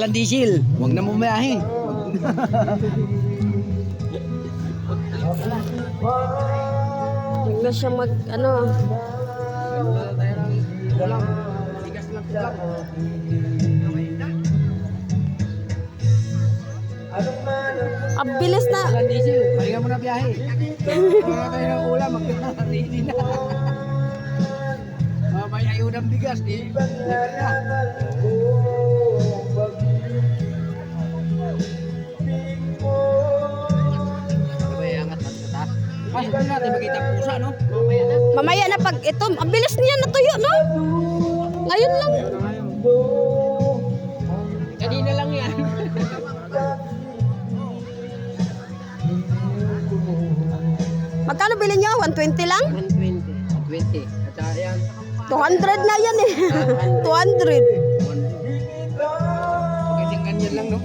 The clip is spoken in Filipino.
walang diesel. Huwag na bumiyahe. Huwag na siya mag, ano. Ang bilis na. Walang diesel. Pahinga mo na biyahe. Wala tayo ng ulam. Ready na. May ayunang bigas. Pasok na natin makita ang pusa, no? Mamaya na. Mamaya na pag ito, ang bilis niya natuyo, no? Ngayon lang. Kanina lang yan. Magkano bilhin niyo? 120 lang? 120. 20. At saka yan. 200 na yan eh. 200. Pagkating ganyan lang, no?